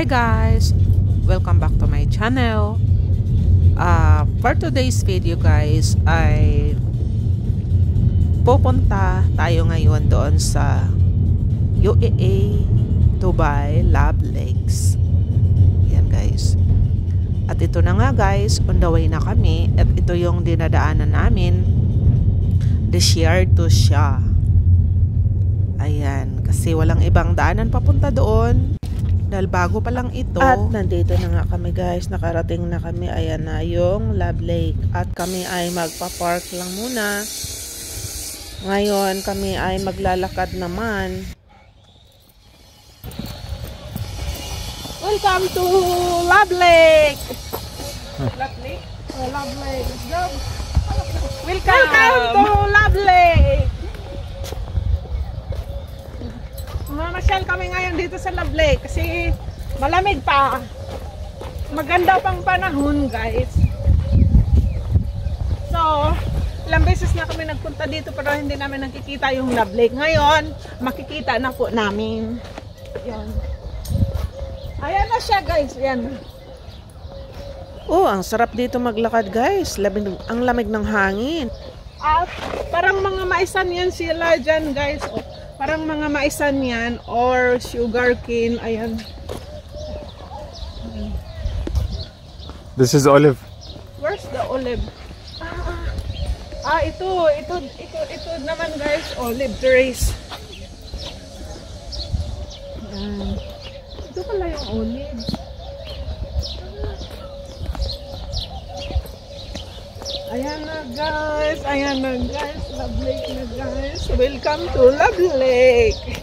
Hi guys! Welcome back to my channel. For today's video guys ay pupunta tayo ngayon doon sa UAE Dubai Love Lakes. Yan guys. At ito na nga guys, on the way na kami at ito yung dinadaanan namin. This year to siya. Ayan, kasi walang ibang daanan papunta doon. Dahil bago pa lang ito. At nandito na nga kami guys. Nakarating na kami. Ayan na yung Love Lake. At kami ay magpa-park lang muna. Ngayon kami ay maglalakad naman. Welcome to Love Lake! Love Lake? Oh, Love Lake. Let's go! Welcome to Love Lake! Mamasyal kami ngayon dito sa Love Lake kasi malamig pa. Maganda pang panahon guys. So, ilang beses na kami nagpunta dito pero hindi namin nakikita yung Love Lake. Ngayon, makikita na po namin. Yan. Ayan na siya guys. Yan. Oh, ang sarap dito maglakad guys. Ang lamig ng hangin. At parang mga maisan yan sila dyan guys. Oh. Parang mga maisan yan or sugar cane. Ayan. This is olive. Where's the olive? Ito naman guys, olive trees. Ayan. Ito pala yung olive. Ayan na guys, Love Lake na guys. Welcome to Love Lake.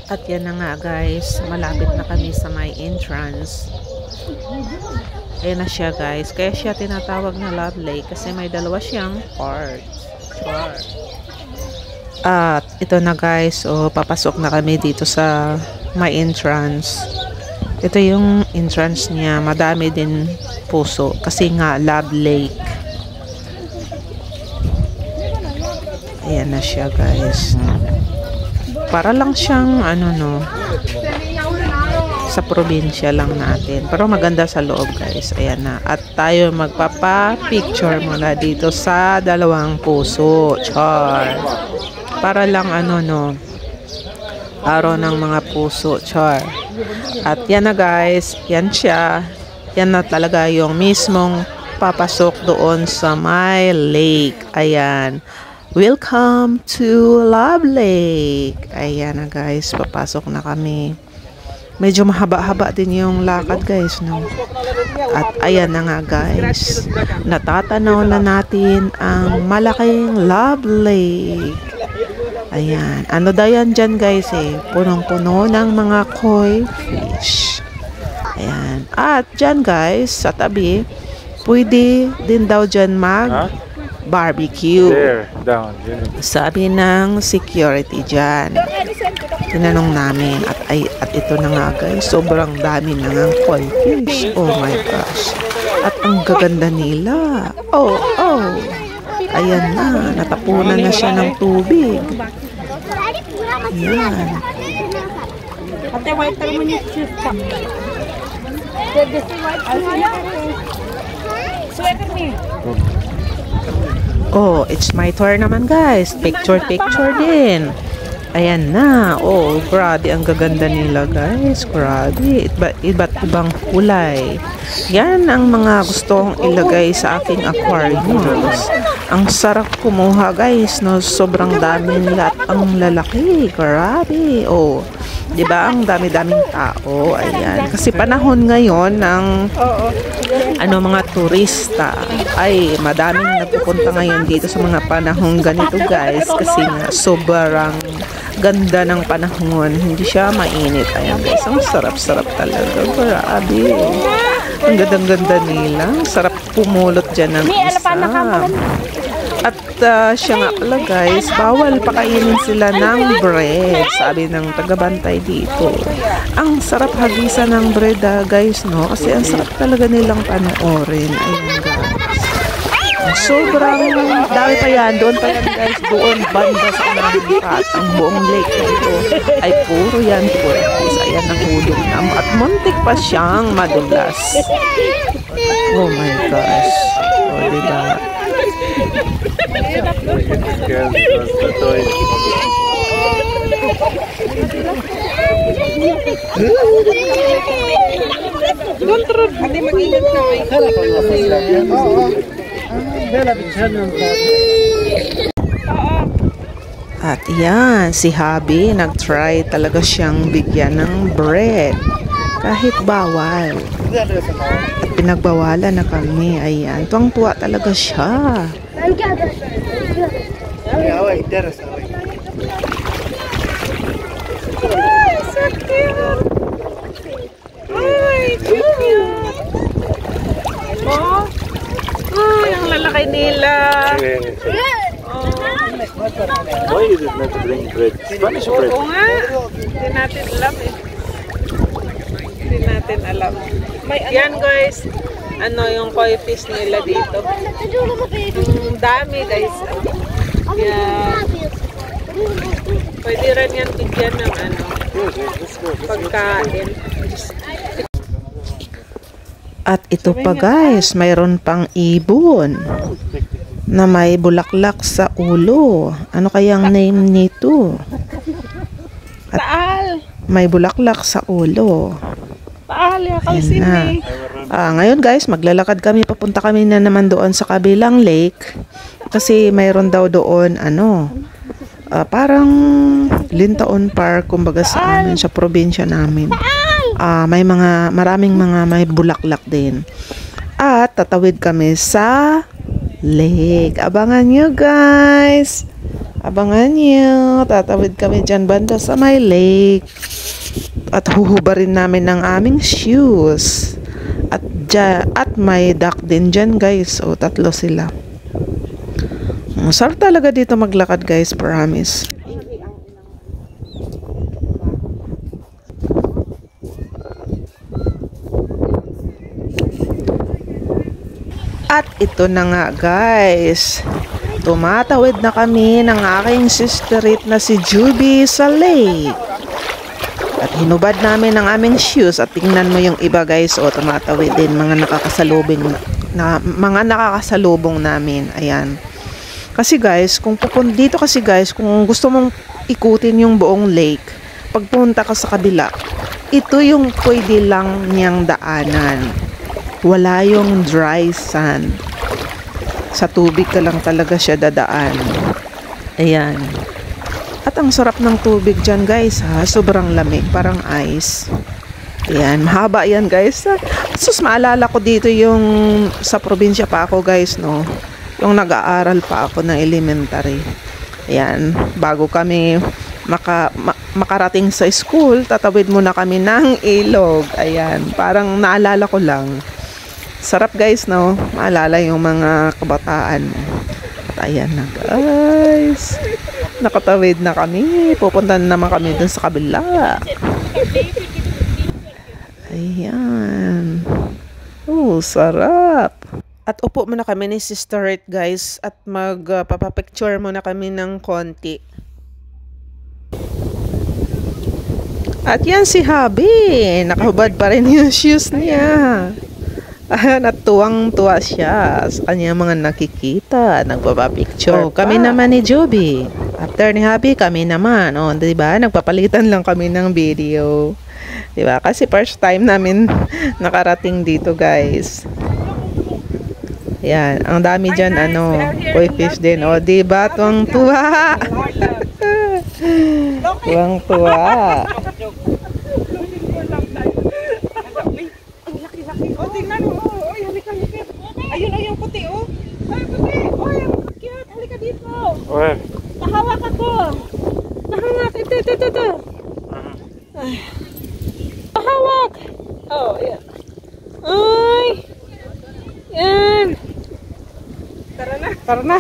At yan na nga guys, malapit na kami sa my entrance. Ayan na siya guys, kaya siya tinatawag na Love Lake kasi may dalawa siyang parts. At ito na guys, papasok na kami dito sa my entrance. Ito yung entrance niya, madami din puso kasi nga Love Lake. Ayan na siya guys. Para lang siyang sa probinsya lang natin. Pero maganda sa loob guys. Ayan na. At tayo magpapa-picture muna dito sa dalawang puso. Char. Para lang araw ng mga puso. Char. At yan na guys. Yan siya. Yan na talaga yung mismong papasok doon sa my lake. Ayan. Welcome to Love Lake. Ayan na guys. Papasok na kami. Medyo mahaba-haba din yung lakad guys, no? At ayan na nga guys. Natatanaw na natin ang malaking Love Lake. Ayan. Ano daw yan dyan guys eh? Punong-puno ng mga koi fish. Ayan. At dyan guys, sa tabi, pwede din daw dyan barbecue. There, down. Sabi ng security dyan. Tinanong namin at ito na nga guys, sobrang dami na ng koi fish. Oh my gosh. At ang gaganda nila. Oh. Ayan na, natapunan na siya ng tubig. Ayan. Oh, it's my turn naman guys. Picture din. Ayan na. Oh, grabe. Ang gaganda nila guys. Grabe. Iba't ibang kulay. Yan ang mga gustong ilagay sa aking aquariums. Ang sarap kumuha guys. No? Sobrang dami nila at ang lalaki. Grabe. Oh. Diba? Ang dami-daming tao. Ayan. Kasi panahon ngayon ng mga turista ay madaming nagpupunta ngayon dito sa mga panahon ganito guys. Kasi nga sobrang ganda ng panahon. Hindi siya mainit. Ayan guys. Ang sarap-sarap talaga. Grabe. Ang ganda-ganda nila. Sarap pumulot dyan ng isa. At siya nga pala guys, bawal pakainin sila ng bread. Sabi ng tagabantay dito. Ang sarap hagisan ng bread guys, no? Kasi ang sarap talaga nilang panoorin. Ayan guys. Sobrang dami pa yan. Doon pa yan guys. Doon banda sa unahing part. Ang buong lake na ito ay puro yan turquoise. Ayan ang hulog na. At muntik pa siyang madulas. Oh my gosh. O diba? At yan, si Habi nag-try talaga siyang bigyan ng bread kahit bawal. Pinagbawalan na kami. Ayan, tuwang-tuwa talaga siya. So cute! Ay, cute! Oh, ay, ang lalaki nila. Why is it not bring bread? Spanish bread. Oo nga. Hindi natin alam eh. Hindi natin alam. Yan guys, ano yung koi fish nila dito. Ang dami guys. Yan. Pwede rin yan bigyan ng ano, pagkain. At ito pa guys, mayroon pang ibon na may bulaklak sa ulo. Ano kayang name nito? Taal. May bulaklak sa ulo. Taal, yakausin ni. Ngayon guys, maglalakad kami. Papunta kami na naman doon sa kabilang lake. Kasi mayroon daw doon, ano, parang Lintaon Park, kumbaga sa amin, sa probinsya namin. Maraming mga may bulaklak din. At tatawid kami sa lake. Abangan nyo guys. Abangan nyo. Tatawid kami dyan banda sa may lake. At huhubarin namin ng aming shoes. At may duck din dyan guys. O, 3 sila. Sarap talaga dito maglakad guys. Promise. At ito na nga guys, tumatawid na kami ng aking sisterit na si Juby sa lake. At hinubad namin ang aming shoes at tingnan mo yung iba guys, o tumatawid din mga nakakasalubong namin. Ayan. Kasi guys, kung gusto mong ikutin yung buong lake, pagpunta ka sa kabila, ito yung pwede lang niyang daanan. Wala yung dry sand. Sa tubig ka lang talaga siya dadaan. Ayan. At ang sarap ng tubig dyan guys ha. Sobrang lamig. Parang ice. Ayan. Mahaba yan guys. Sus, maalala ko dito yung sa probinsya pa ako guys, no. Yung nag-aaral pa ako ng elementary. Ayan. Bago kami makarating sa school, tatawid muna kami ng ilog. Ayan. Parang naalala ko lang. Sarap guys, no? Maalala yung mga kabataan. At ayan na guys. Nakatawid na kami. Pupunta naman kami dun sa kabila. Ayan. Oh, sarap. At upo muna kami ni Sister Rit guys. At magpapapicture muna kami ng konti. At yan si Habi. Nakahubad pa rin yung shoes niya. At tuwang-tuwa siya sa kanyang mga nakikita, nagpapapicture. Kami naman ni Joby. After ni Habi, kami naman. O, diba? Nagpapalitan lang kami ng video. Diba? Kasi first time namin nakarating dito, guys. Yan. Ang dami dyan, koi fish din. O, diba? Tuwang-tuwa. Tuwang-tuwa. Ayun, puti, oh. Ay, puti. Ay, cute. Halika dito. Where? Nahawak ako. Nahawak. Ito. Ay. Nahawak. Oh, yan. Ay. Yan. Tara na.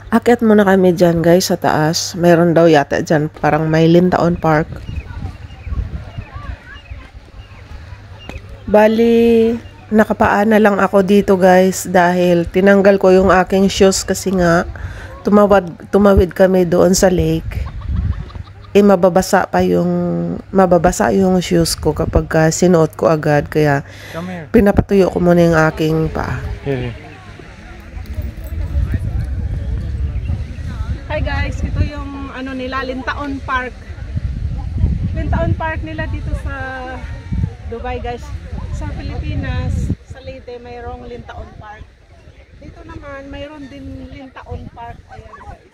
Akyat muna kami dyan, guys, sa taas. Mayroon daw yata dyan. Parang may Lintaon Park. Bali, Nakapaa na lang ako dito guys dahil tinanggal ko yung aking shoes kasi nga tumawid kami doon sa lake. Mababasa yung shoes ko kapag sinuot ko agad, kaya pinapatuyo ko muna yung aking paa. Hi guys, ito yung ano nila, Lintaon Park. Lintaon Park nila dito sa Dubai guys. Sa Pilipinas, sa Leyte mayroong Lintaon Park. Dito naman mayroon din Lintaon Park. Ayan guys.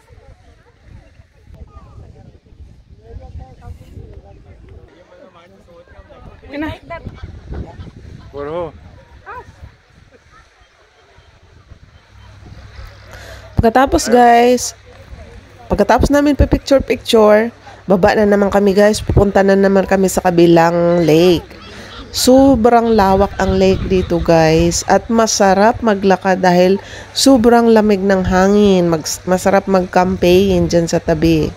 Pagkatapos namin picture, baba na naman kami guys, pupunta na naman kami sa kabilang lake. Sobrang lawak ang lake dito guys, at masarap maglakad dahil sobrang lamig ng hangin. Masarap mag-campaign dyan sa tabi.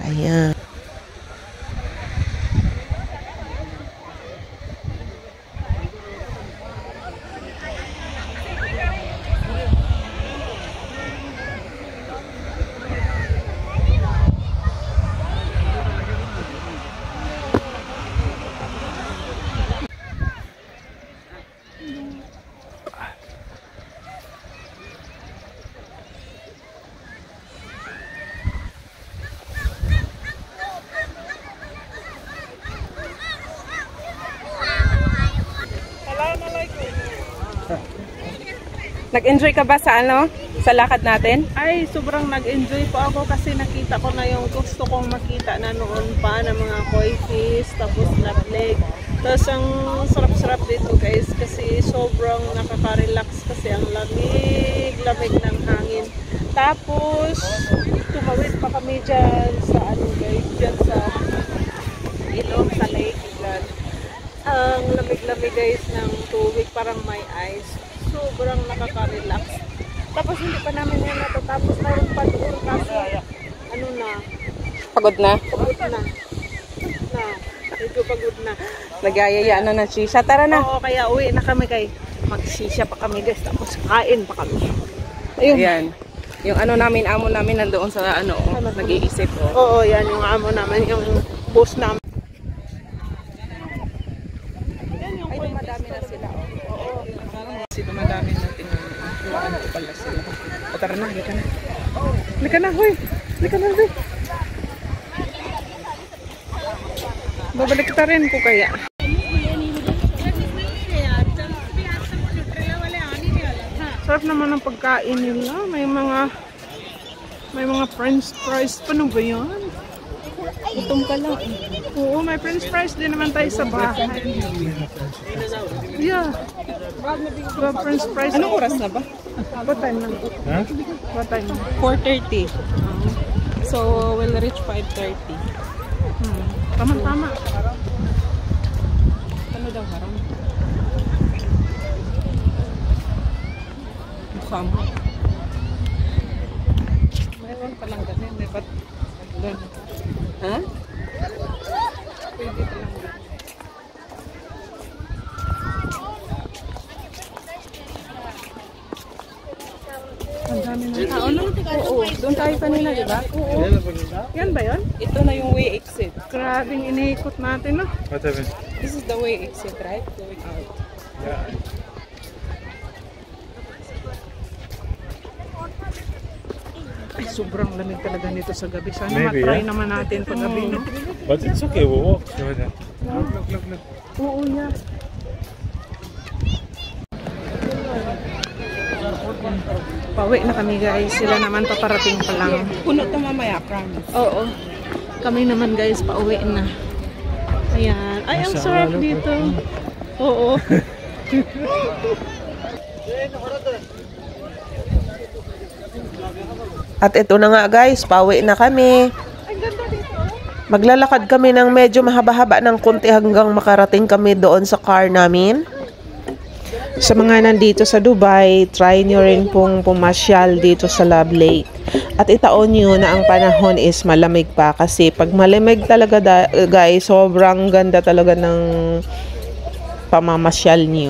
Ayan. Nag-enjoy ka ba sa sa lakad natin? Ay, sobrang nag-enjoy po ako kasi nakita ko na yung gusto kong makita na noon pa ng mga koi fish, tapos crab leg. Tapos ang sarap-sarap dito guys kasi sobrang nakaka-relax kasi ang lamig ng hangin. Tapos tumawid pa kami dyan sa guys, dyan sa ilog sa lake. Dyan. Ang lamig-lamig guys ng tubig, parang may ice. Sobrang nakaka-relax. Tapos hindi pa namin yan natatapos. Mayroon pa doon kasi pagod na. Medyo pagod na. Nagyayaya na ng shisha. Tara na. Oo, kaya uwi na kami kay mag-shisha pa kami guys. Tapos kain pa kami. Ayun. Ayan. Yung amo namin nandoon sa nag-iisip. Oo, yan yung amo namin. Yung boss namin. Ay, dumadami na sila. Oo. Kasi dumadami natin yung ano ko pala sila. O tara na, halika na. Halika na, huy. Halika na, huy. Babalik kita rin ko kaya. Sarap naman ang pagkain nila. May mga french fries. Paano ba yan? Gutom ka lang. Oo, may french fries din naman tayo sa bahay. Yeah. French fries. Anong oras na ba? What time na? Huh? What time na? 4:30. So, we'll reach 5:30. Tama-tama. Ano daw haram? Mukha mo. Mayroon palang ganun. May ba't ganun? Ha? Pwede palang ganun. Ang dami ng tao. Oo, doon tayo kanina, di ba? Oo. Yan ba yun? Ito na yung way exit. Grabing iniikot natin, no? What happened? This is the way exit, right? Going out. Yeah. Ay, sobrang lamig talaga nito sa gabi. Sana Maybe, matry yeah. naman natin pag gabi, no? But it's okay, we'll walk. Look. Oo, yeah. Pauwi na kami guys. Sila naman paparating pa lang. Puno to mamaya, promise. Oo. Kami naman guys, pauwi na. Ayan. Ay, ang sarap dito. Oo. At ito na nga guys, pauwi na kami. Maglalakad kami ng medyo mahaba-haba ng konti hanggang makarating kami doon sa car namin. Sa mga nandito sa Dubai, try nyo rin pong pumasyal dito sa Love Lake. At itaon nyo na ang panahon is malamig pa kasi pag malamig talaga guys, sobrang ganda talaga ng pamamasyal nyo.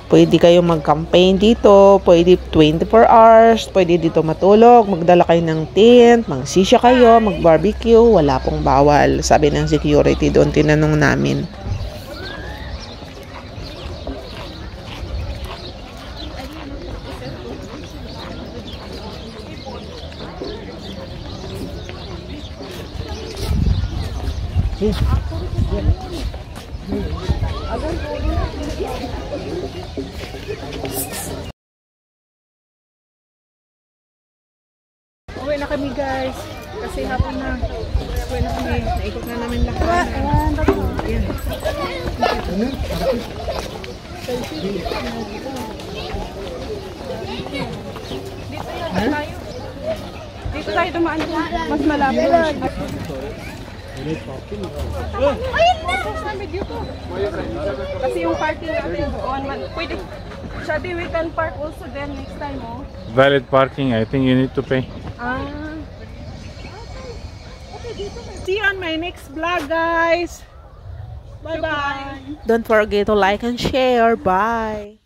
Pwede kayo mag-campaign dito, pwede 24 hours, pwede dito matulog, magdala kayo ng tent, magsisya kayo, mag-barbecue, wala pong bawal. Sabi ng security doon, tinanong namin. Uwi na kami guys. Kasi hapon na. Uwi na kami. Naikot na namin lahat. Ayan. Dito tayo dumaan. Mas malapit. Kasi yung parking natin doon. Pwede. Shadi, we can park also then next time, oh. Valid parking, I think you need to pay. See you on my next vlog, guys. Bye-bye. Don't forget to like and share. Bye!